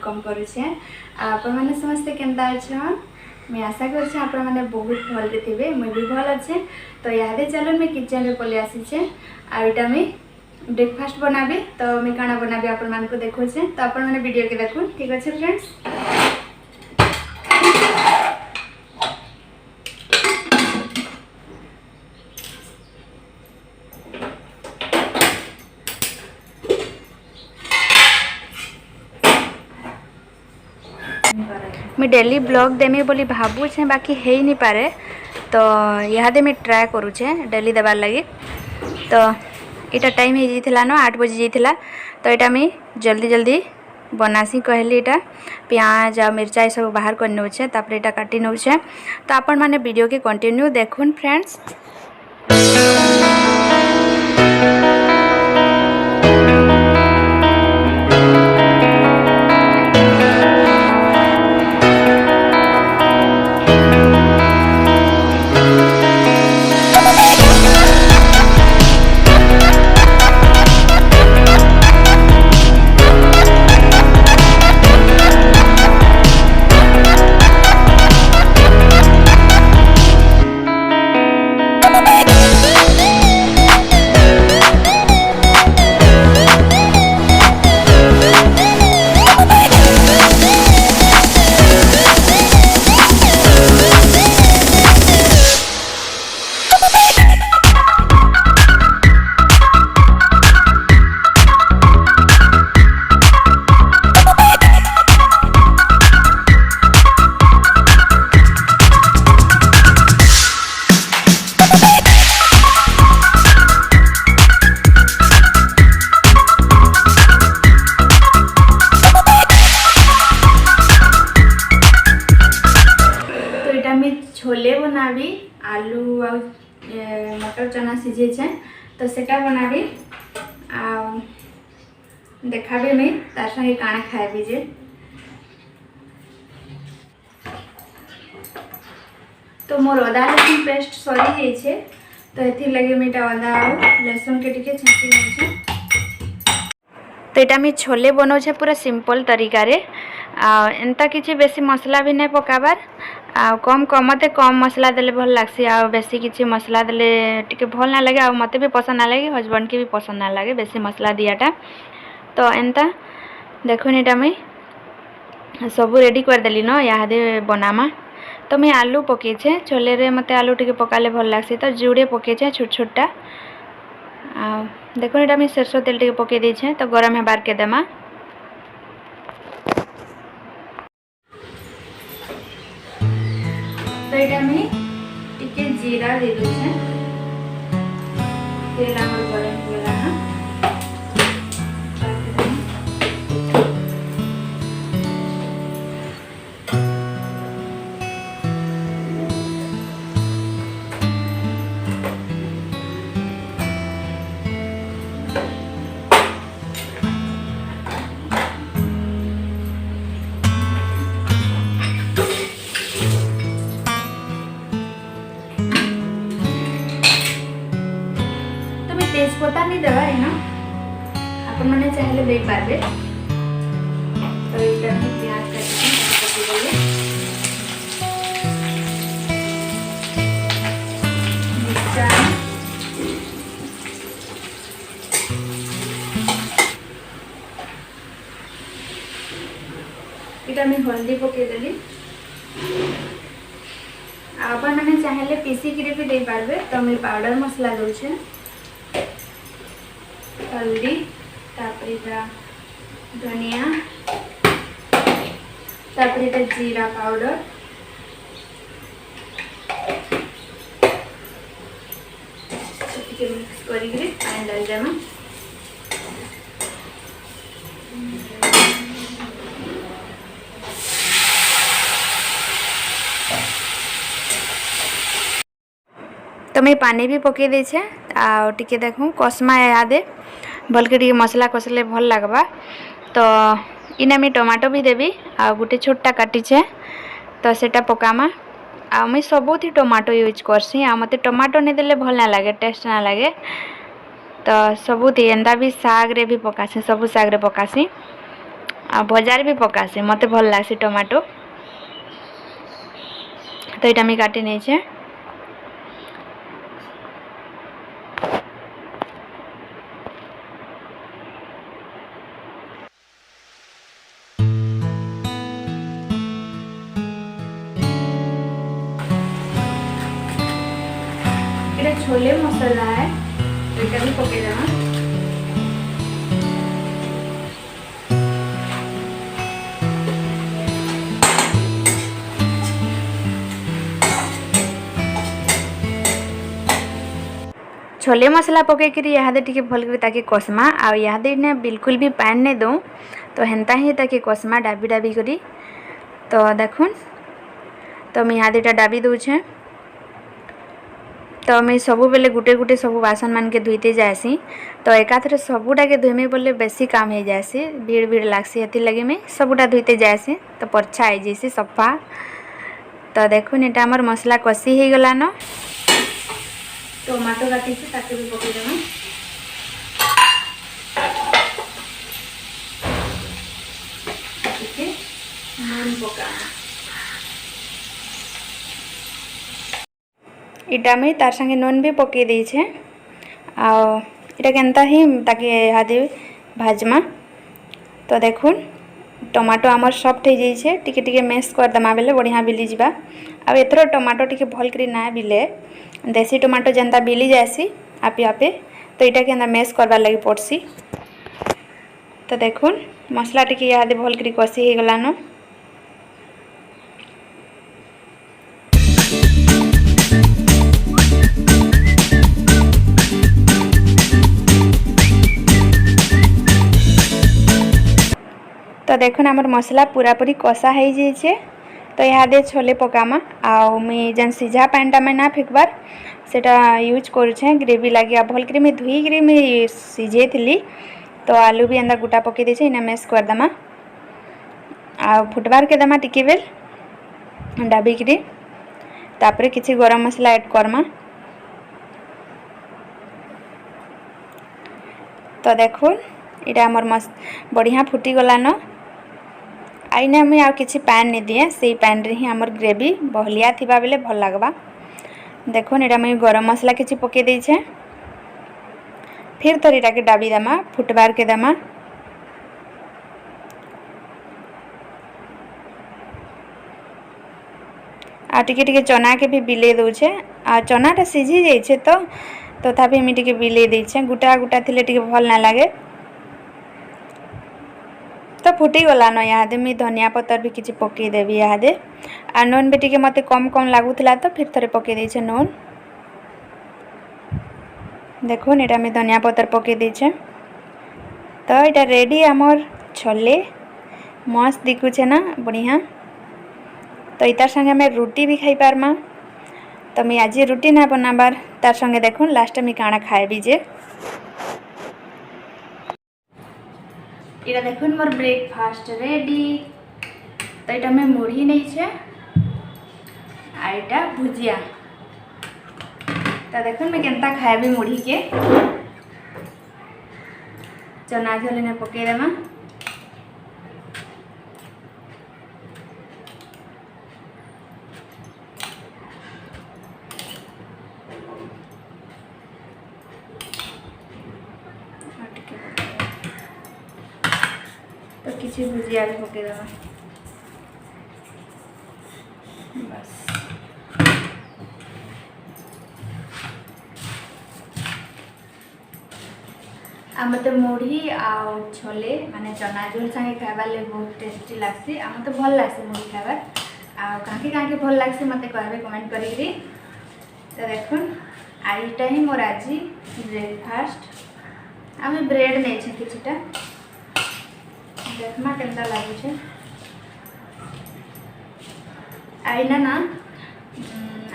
Welcome करुचे। आपण मैंने समस्ते केन्ता अच्छन मैं आशा कर आपण मैंने बहुत भल थे मुझे भी भल अच्छे। तो यादे चलो मैं किचन रे पलि आसीचे आईटा मैं ब्रेकफास्ट बनाबी। तो मैं काना बनाबी आपण मान को देखुचे। तो आपण मैंने वीडियो के देखु ठीक अच्छे फ्रेंड्स। मैं डेली ब्लॉग देमी बोली भावुचे बाकी है नहीं पारे। तो यहाँ मैं ट्राए करुचे डेली देवार लगी। तो इटा टाइम हो जाता न 8 बजे जाता। तो यहाँ मैं जल्दी जल्दी बनासी कहली इटा प्याज आ मिर्चा ये सब बाहर कर नौचे तापर इटा काटी नौचे। तो आपण माने वीडियो के कंटिन्यू देखुन फ्रेंड्स। छोले बनाबी आलू आ मटर चना सीझे तो सेटा बनाबी आ देखाबी मैं तार संगे काना खाएबी जे। तो मोर अदा लहसुन पेस्ट सरी जाइए। तो ये लगे मैं अदा लहसुन के टिके छाँची नौचे। तो यहाँ मैं छोले बनाऊे पूरा सिंपल तरीका रे। एंता किसी बेसी मसला भी नहीं पकाबार कम कम मत कम मसला देले भल लागसी आ बेसी किसी मसला देले टिके भल ना लगे आ मते भी पसंद ना लगे हस्बैंड के भी पसंद ना लगे बेसी मसला दियाटा। तो एंता देखो इटा मैं सब रेडी कर देली न यादे बनामा। तो मैं आलू पकेछे छोले रे मते आलू टिके पकाले भल लागसी। तो जुड़े पकेछे छोट छोटा देखो इटा मैं सरसों तेल टिके पके देछे। तो गरम है बार के देमा। तो यहाँ मैं टिके जीरा दे दूचे तेल आमर गरम होगा ना। तेजपत्ता नहीं देवा है ना अपन मैंने चाहले दे पारे। तो इधर में प्याज काटी देंगे मिर्चा इधर में हल्दी पके देली। अपन मैंने चाहले पीसी की भी दे पारे। तो मैं पाउडर मसला दूचे हल्दी तापरीटा धनिया तापरीटा जीरा पाउडर मिक्स करी पानी डाल देमा। तो मैं पानी भी पके देछे आ टिके देखूँ कसमा यादे भल के मसला कसले भल लगवा। तो इना मैं टमाटो भी देवी आ गोटे छोटा काटीचे तो सेटा पकामा आ मैं सबुथी टमाटो यूज करसी आ मते टमाटो नहीं देले भल ना लगे टेस्ट ना लगे। तो सबुथी एंदा भी साग रे भी पकासी सब साग रे पकासी आ भजार भी पकासी मते भल लागसी टमाटो। तो यहाँ मुझे काटी नहीं छे। ये छोले मसाला है, तो ये भी पके देना। छोले मसला पकईकि इहादे टिके भल कर ताके कस्मा आ इहादे ने बिल्कुल भी पानी नहीं दो, तो हेन्ता ही ताके कस्मा डाबी डाबी करी। तो देखुन तो मैं इहादेटा डाबी दूचे। तो मैं सबु बेले गुटे गुटे सबु बासन मान के धुईते जाएसी। तो एकाथरे सबुटा के धुईमे बोले बेसी काम हो जाएसी, भीड़ भीड़ लागसी, हेती लगे मैं सबुटा धुईते जाएसी तो परछा हो जाइसी सफा। तो देखुन एटा हमर मसला कषी हो गला न। टमाटो काटी ताके भी पकई देना। नून पका इटा में तार संगे नून भी पकई दी छे। आटा केनता ही ताके हादे भाजमा। तो देखुन टमाटो आमर सॉफ्ट हो जाइए, टिके टिके मेस कर दमा बेले बढ़िया बिली जावा। आ एथरो टमाटो टिके भल करी ना बिले, देसी टमाटो जनता बिली जासी आपे आपे, तो यहाँ के मेस करवार लगी पड़सी। तो देखुन मसला टिके इहादे भल करी कषी हो गलान। तो देखुन आमर मसला पूरा पूरी कषा हो जाइए। तो इहादे छोले पकामा आउ मुई जेन सिझा पानीटा मैं ना फेंकबार सेटा यूज करुछे ग्रेवी लगे। भल कर मुई धुईकरी मुई सिझे थी। तो आलू भी एंदा गुटा पकई देछे, इना मेस करदमा आ फुटबार के दमा टिके बेल डाबिकरी। तापरे किछि गरम मसला ऐड करमा। तो देखुन इटा हमर मस्त बढ़िया फुटी गलान। आईना मुई आ किछि पैन नहीं दिए, से पैन रे ही हमर ग्रेवी बहलिया थिबा बेले भल लागबा। देखुन एटा मुई गरम मसला किछि पके देछे। फिर तो एटा के डाबी दमा फुटबार के दमा। आ टिके टिके चना के भी बिले दउछे। आ चनाटा सिझी जाइछे तो तथापि मी टिके बिले देछे, गुटा गुटा थिले टिके भल ना लागे। तो फुटी गला न। इहादे मुई धनिया पत्तर भी किछि पकई देबी इहादे। आ नून भी टिके मते कम कम लागुथला तो फिर थरे पकई देछे नून। देखुन एटा मैं धनिया पत्तर पकई देछे। तो एटा रेडी हमर छोले मस्त दिखुछे ना बढ़िया। तो इतार संगे मैं रुटी भी खाई पारमा। तो मैं आज रुटी ना बनाबार तार संगे देखुन लास्ट में काना खाएबी जे। इटा देखुन मोर ब्रेकफास्ट रेडी। तो इटा मैं मुढ़ी नहीं छे आ इटा भुजिया। तो देखुन मैं केनता खाएबी मुढ़ी के। चना झोली ने पकई देमा। तो किसी भुजिया भी पकई देमा बस। आम तो मुढ़ी आउ छोले माने चना झोल संगे खाइबार ले बहुत टेस्टी लागसी। आम तो भल लागसी मुढ़ी खाइबार। आ काहे भल लागसी मते कहबे कमेंट करिकरी। तो देखुन आईटा ही मोर आज ब्रेकफास्ट। आम ब्रेड नहीं छे किछटा, देखमा केनता लागुछे। आईना ना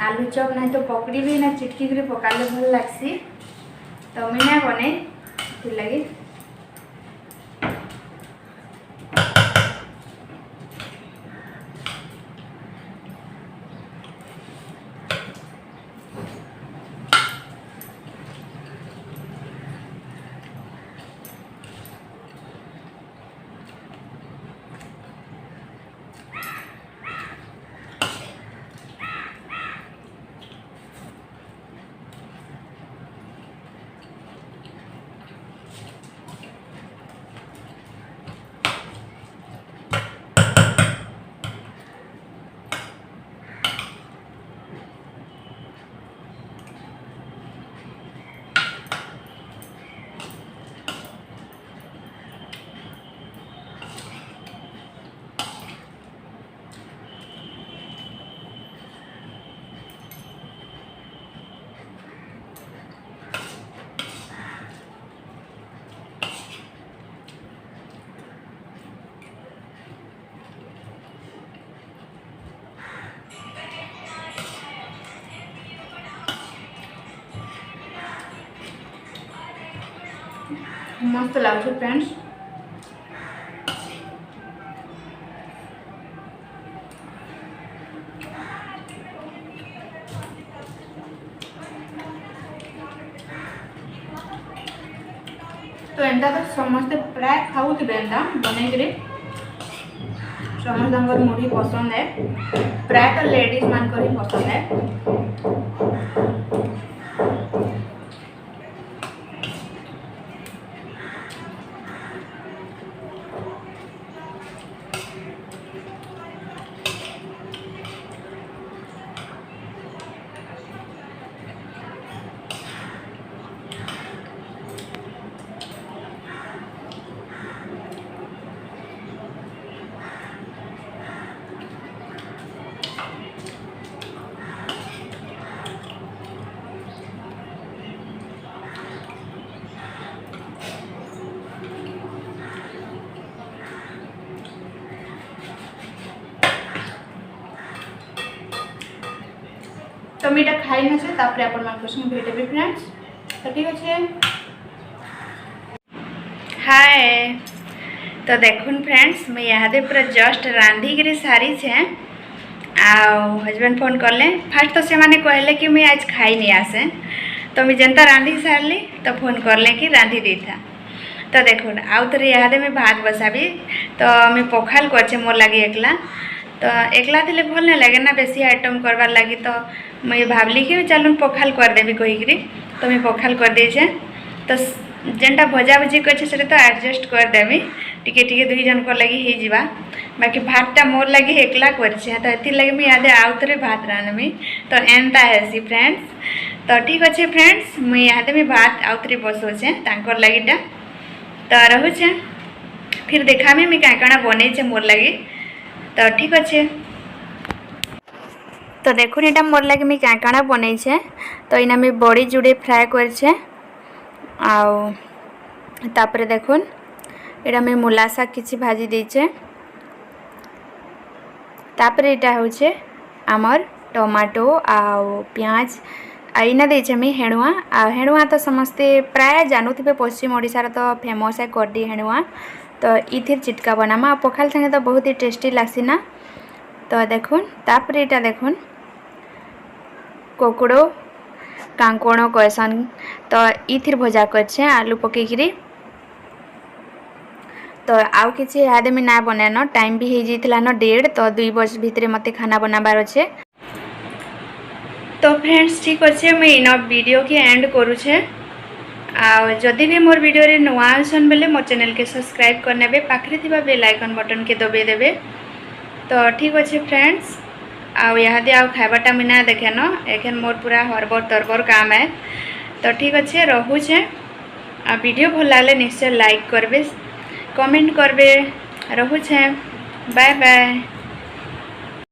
आलू चॉप नहीं तो पकड़ी भी ना चिटकी कर पकाले भल लागसी। तो मैं ना बने लगे। मस्त लागे फ्रेंड्स। तो एंता तो समस्ते प्राय खाऊे एंता बनईकरी समस्त मुढ़ी पसंद है, प्राय तो लेडीज मान पसंद है। तो मीटा खाई ना से तापरे अपन मान प्रश्न भेटेबे फ्रेंड्स। तो ठीक अच्छे हाय। तो देखुन फ्रेंड्स मैं यहाँ पूरा जस्ट रांधिकी सारी छे हजबैंड फोन कले फास्ट तो से माने कहले कि मैं आज खाई नहीं आसे तो मैं जनता रांधि सारली तो फोन करले कि रांधि दी था। तो देखुन आउ थे यहाँ मैं भात बसाबी तो मैं पखाल कर मोर लगी एकला तो एकला थे भल नहीं लगे ना बेसी आइटम करवार लगी तो मुझे भावली कि चलून पखाल करदेवी कहीकि तो मैं पखाल कर देछे। तो जेनटा भजा भुजी कर तो एडजस्ट करदेवी टिके टिके दुई जन को लगी ही जीवा बाकी भातटा मोर लगी एकला कर तो ये लगे मुझे याद आउ थे भात रांधमी तो एंता है फ्रेंड्स। तो ठीक अच्छे फ्रेंड्स मुझे यहाँ मैं भात आउ थे बसौचे तांकर लगिटा तो रोचे फिर देखा मैं क्या क्या बन मोर लगी। तो ठीक अच्छे तो देखुन यहाँ मोर लगे मैं क्या क्या बन तो इना मैं बड़ी जुड़े फ्राए कर तापरे देखुन यहाँ मैं मूला शाग किसी भाजी देचे तापरे यहाँ हूँ आमर टमाटो आउ प्याज आईना देचे मैं हेणुआ हेणुआ तो समस्ते प्राय जानूे पश्चिम ओडिशार तो फेमस है कड्डी हेणुआ तो इथिर चिटका बनामा पखाल संगे तो बहुत ही टेस्टी लगसी ना। तो देखुन तापरे यहाँ देखुन कोकुड़ो कांकोण कहसन तो इथिर भजा कर आलू पकईकरी तो आउ किसी याद में ना बनान टाइम भी हो जाता न 1:30 तो 2 बजे भितर मत खाना बनाबार अच्छे। तो फ्रेंड्स ठीक अच्छे मुझे इन वीडियो की एंड करुचे जदि भी मोर वीडियो रे नुआ आसन बेले मोर चैनल के सब्सक्राइब करने पाखे थी बेल आइकन बटन के दबे देवे। तो ठीक अच्छे फ्रेंड्स यहाँ आउ खावाटा मुना देखे न एखन मोर पूरा हरबर तरबर काम है। तो ठीक अच्छे रोचे वीडियो भल लगे निश्चय लाइक करबे कमेंट करबे रोचे बाय बाय।